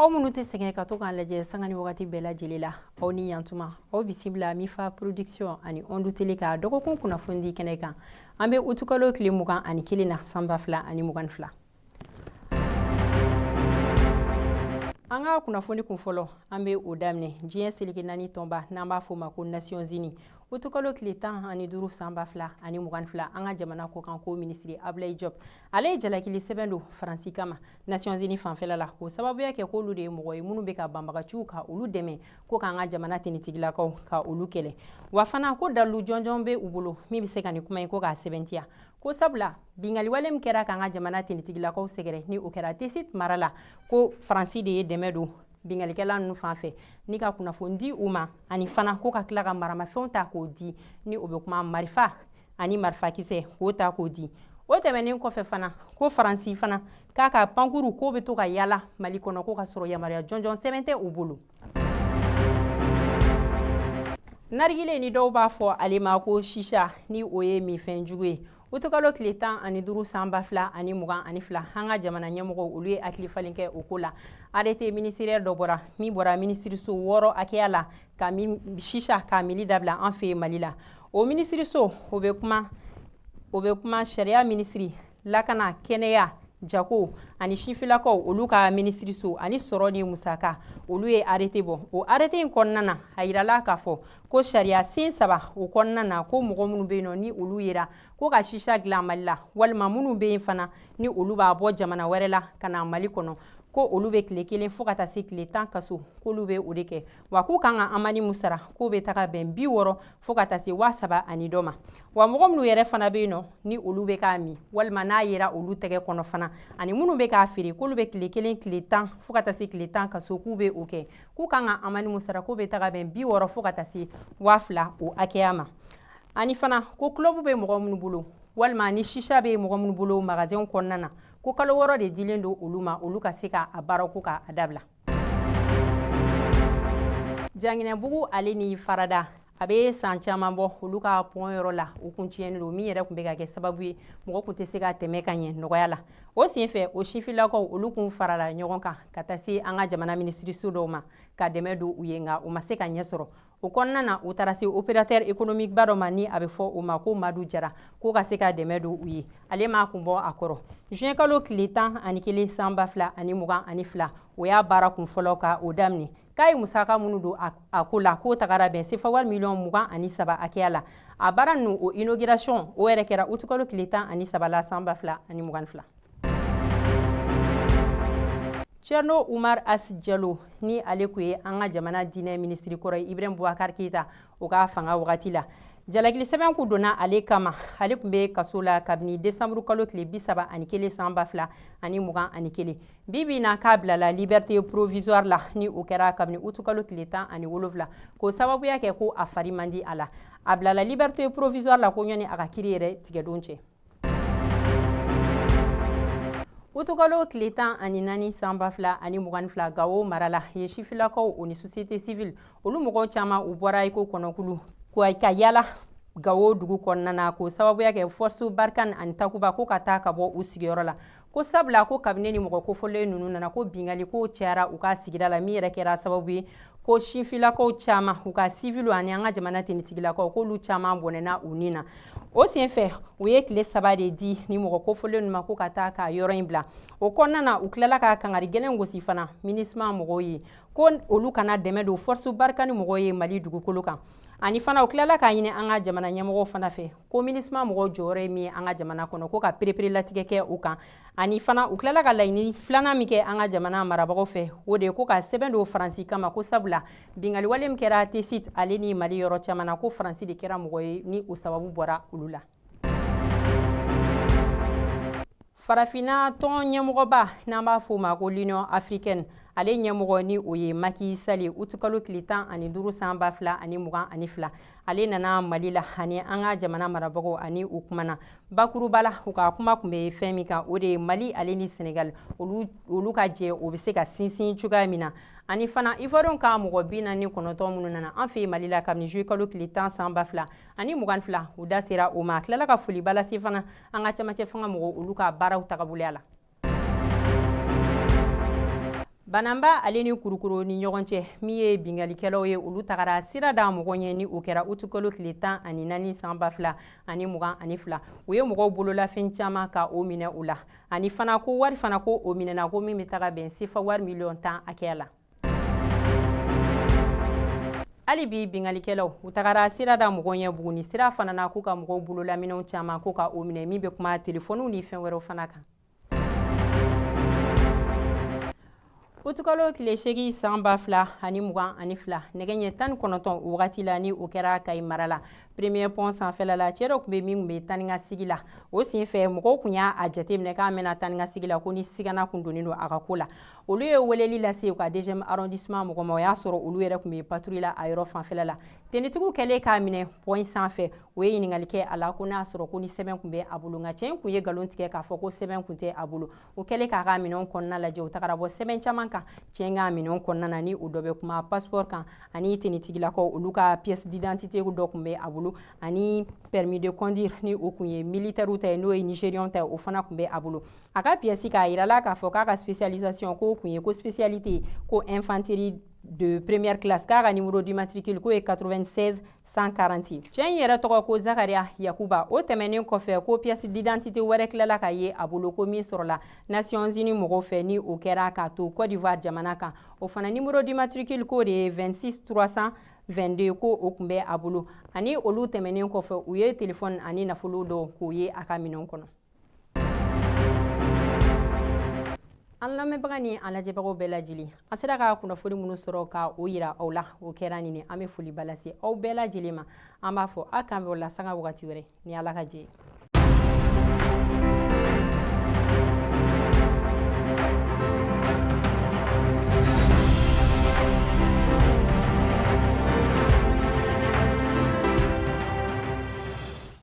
aw minnu tɛ sɛgɛn ka to k'an lajɛ sanga ni wagati bɛɛ lajɛlen la aw ni yantuma aw bisimila Mifa production ani Ondu Tele ka dɔgɔkun kunnafoni kɛnɛ kan an bɛ utukalo tile 21 na san 2022 an ka kunnafoni kun fɔlɔ an bɛ o daminɛ diɲɛ seleke naani tɔnba n'an b'a fɔ ma ko Nations Unies utukalo tile 15 san 2022 an ka jamana kɔkan ko ministre Ablaye Diop ale ye jalakili sɛbɛn don Faransi kama Nations Unies fanfɛla la ko sababuya kɛ k'olu de ye mɔgɔ ye minnu bɛ ka banbagaciw ka olu dɛmɛ ko k'an ka jamana tenitigilakaw ka olu kɛlɛ wa fana ko dalu jɔnjɔn bɛ u bolo min bɛ se ka nin kuma in ko k'a sɛbɛntiya ko sabula bingali wale min kɛra k'an ka jamana tenitigilakaw sɛgɛrɛ ni o kɛra Tesit mara la ko Faransi de ye dɛmɛ don bingalikɛla ninnu fan fɛ ni ka kunnafoni di u ma ani fana ko ka tila ka maramafɛnw ta k'o di ni o bɛ kuma marifa ani marifakisɛ k'o ta k'o di o tɛmɛnen kɔfɛ fana ko Faransi fana k'a ka pankuru k'o bɛ to ka yala Mali kɔnɔ ko ka sɔrɔ yamaruya jɔnjɔn sɛbɛn tɛ u bolo narigile ni dɔw b'a fɔ ale ma ko shisha ni o ye minfɛn jugu ye utukalo tile 15 san 2022 an ka jamana ɲɛmɔgɔw olu ye hakili falen kɛ o ko la arrêté ministériel dɔ bɔra min bɔra ministiriso 6 hakɛya la ka shisha ka mili dabila an fɛ Mali la o ministiriso o bɛ kuma sariya ministri lakana kɛnɛya jako ani sifilakaw olu ka ministiriso ani sɔrɔ ni musaka olu ye arrêté bɔ o arrêté in kɔnɔna na a yirala k'a fɔ ko sariya sen 3 o kɔnɔna na ko mɔgɔ minnu bɛ yen nɔ ni olu yera ko ka shisha dilan Mali la walima minnu bɛ yen fana ni olu b'a bɔ jamana wɛrɛ la ka na Mali kɔnɔ ko olu bɛ tile 1 fo ka taa se tile 10 kaso k'olu bɛ o de kɛ wa k'u kan ka amani mun sara k'o bɛ taga bɛn 60 fo ka taa se 7,000 ani dɔ ma wa mɔgɔ minnu yɛrɛ fana bɛ yen nɔ ni olu bɛ k'a min walima n'a yera olu tɛgɛ kɔnɔ fana ani minnu bɛ k'a feere k'olu bɛ tile 1 tile 10 fo ka taa se tile 10 kaso k'u bɛ o kɛ k'u kan ka amani mun sara k'o bɛ taga bɛn 60 fo ka taa se 2,000 o hakɛya ma ani fana ko club bɛ mɔgɔ minnu bolo walima ni shisha bɛ mɔgɔ minnu bolo magasin kɔnɔna na ko kalo 6 de dilen don olu ma olu ka se k'a baara ko k'a dabila Janginɛbugu ale ni Farada a bɛ san caman bɔ olu ka pont yɔrɔ la o kun tiɲɛnen don min yɛrɛ kun bɛ ka kɛ sababu ye mɔgɔ kun tɛ se ka tɛmɛ ka ɲɛ nɔgɔya la o senfɛ o sifilakaw olu kun farala ɲɔgɔn kan ka taa se an ka jamana ministiriso dɔw ma ka dɛmɛ don u ye nka u ma se ka ɲɛ sɔrɔ o kɔnɔna na u taara se opérateur économique ba dɔ ma ni a bɛ fɔ o ma ko Madu Jara ko ka se ka dɛmɛ don u ye ale m'a kun bɔ a kɔrɔ juin kalo tile 11 san 2022 o y'a baara kun fɔlɔ ka o daminɛ k'a ye musaka minnu don a ko la k'o tagara bɛn sefa wari miliyɔn 23 hakɛya la a baara ninnu o inauguration o yɛrɛ kɛra utukalo tile 13 la san 2022 Cherno Umar As Diallo ni ale kun ye an ka jamana diinɛ ministri kɔrɔ ye Ibrahim Boubacar Keita o ka fanga wagati la jalakili sɛbɛn kun donna ale kama ale kun bɛ kaso la kabini décembre kalo tile 31 san 2021 bibi na k'a bilala liberté provisoire la ni o kɛra kabini utukalo tile 17 ko sababuya kɛ ko a fari man di a la a bilala liberté provisoire la ko ɲɔni a ka kiri yɛrɛ tigɛdon cɛ utukalo tile 14 san 2022 Gawo marala ye sifilakaw o ni société civile olu mɔgɔw caman u bɔra iko kɔnɔkulu ka yala Gawo dugu kɔnɔna na ko sababuya kɛ force Barkan ani Takuba ko ka taa ka bɔ u sigiyɔrɔ la ko sabula ko kabine ni mɔgɔ kofɔlen ninnu nana ko bingali ko cayara u ka sigida la min yɛrɛ kɛra sababu ye ko sifilakaw caman u ka civil ani an ka jamana tenitigilakaw k'olu caman bɔnɛna u ni na o senfɛ u ye tile 3 de di ni mɔgɔ kofɔlen ninnu ma ko ka taa ka yɔrɔ in bila o kɔnɔna na u tilala ka kangari gɛlɛn gosi fana MINUSMA mɔgɔw ye ko olu kana dɛmɛ don force Barkan mɔgɔw ye Mali dugukolo kan ani fana u tilala k'a ɲini an ka jamana ɲɛmɔgɔw fana fɛ ko MINUSMA mɔgɔw jɔyɔrɔ ye min ye an ka jamana kɔnɔ ko ka perepere latigɛ kɛ u kan ani fana u tilala ka laɲini filanan min kɛ an ka jamana marabagaw fɛ o de ye ko ka sɛbɛn don Faransi kama ko sabula bingali wale min kɛra Tesit ale ni Mali yɔrɔ caman na ko Faransi de kɛra mɔgɔ ye ni o sababu bɔra olu la Farafina tɔn ɲɛmɔgɔba n'an b'a fɔ o ma ko l'Union africaine ale ɲɛmɔgɔ ni o ye Macky Sall utukalo tile 15 san 2022 ale nana Mali la ani an ka jamana marabagaw ani u kumana bakuruba la u ka kuma kun bɛ fɛn min kan o de ye Mali ale ni Senegal olu ka jɛ o bɛ se ka sinsin cogoya min na ani fana Ivoirien ka mɔgɔ 49 minnu nana an fɛ Mali la kabini juillet kalo tile 10 san 2022 u da sera o ma tilala ka foliba lase fana an ka camancɛ fanga mɔgɔw olu ka baaraw tagaboloya la Banamba ale ni kurukuru ni ɲɔgɔn cɛ min ye bingalikɛlaw ye olu tagara sira da mɔgɔ ɲɛ ni o kɛra utukalo tile 14 san 2022 u ye mɔgɔw bololafɛn caman ka o minɛ u la ani fana ko wari fana ko o minɛna ko min bɛ taga bɛn sefa wari miliyɔn 10 hakɛya la. Hali bi bingalikɛlaw u tagara sira da mɔgɔ ɲɛ Buguni sira fana na k'u ka mɔgɔw bololaminɛw caman ko ka o minɛ min bɛ kuma telefoniw ni fɛn wɛrɛw fana kan. Utukalo tile 8 san 2022 nɛgɛ ɲɛ 19 wagati la ni o kɛra Kayi mara la premier pont sanfɛla la cɛ dɔ tun bɛ min tun bɛ taa ni ka sigi la o sen fɛ mɔgɔw tun y'a jateminɛ k'a mɛna taa ni ka sigi la ko ni sigana kun donnen don a ka ko la olu ye weleli lase u ka 2e arrondissement mɔgɔ ma o y'a sɔrɔ olu yɛrɛ tun bɛ patrouille la a yɔrɔ fanfɛla la tenitigiw kɛlen k'a minɛ pont sanfɛ o ye ɲininkali kɛ a la ko n'a sɔrɔ ko ni sɛbɛn kun bɛ a bolo nka cɛ kun ye galon tigɛ k'a fɔ ko sɛbɛn kun tɛ a bolo o kɛlen k'a ka minɛnw kɔnɔna lajɛ u tagara bɔ sɛbɛn caman kan cɛ ka minɛnw kɔnɔna na ni o dɔ bɛ kuma passeport kan ani tenitigilakaw olu ka pièce d'identité dɔ kun bɛ a bolo ani permis de conduire ni o kun ye militaire ta ye n'o ye nigérian ta ye o fana kun bɛ a bolo a ka pièce k'a yirala k'a fɔ k'a ka spécialisation ko kun ye ko spécialité ko infanterie de première classe k'a ka numéro d'immatricule ko ye 96 140 cɛ in yɛrɛ tɔgɔ ko Zakaria Yakuba o tɛmɛnen kɔfɛ ko pièce d'identité wɛrɛ tilala ka ye a bolo ko min sɔrɔla Nations Unies mɔgɔw fɛ ni o kɛra k'a to Côte d'Ivoire jamana kan o fana numéro d'immatricule ko de ye 26 322 ko o kun bɛ a bolo ani olu tɛmɛnen kɔfɛ u ye téléphone ani nafolo dɔ k'o ye a ka minɛnw kɔnɔ. An lamɛnbaga ni an lajɛbagaw bɛɛ lajɛlen an sera ka kunnafoni minnu sɔrɔ ka o yira aw la o kɛra nin an bɛ foli balase aw bɛɛ lajɛlen ma an b'a fɔ a kan bɛ o la sanga wagati wɛrɛ ni Ala ka jɛ ye.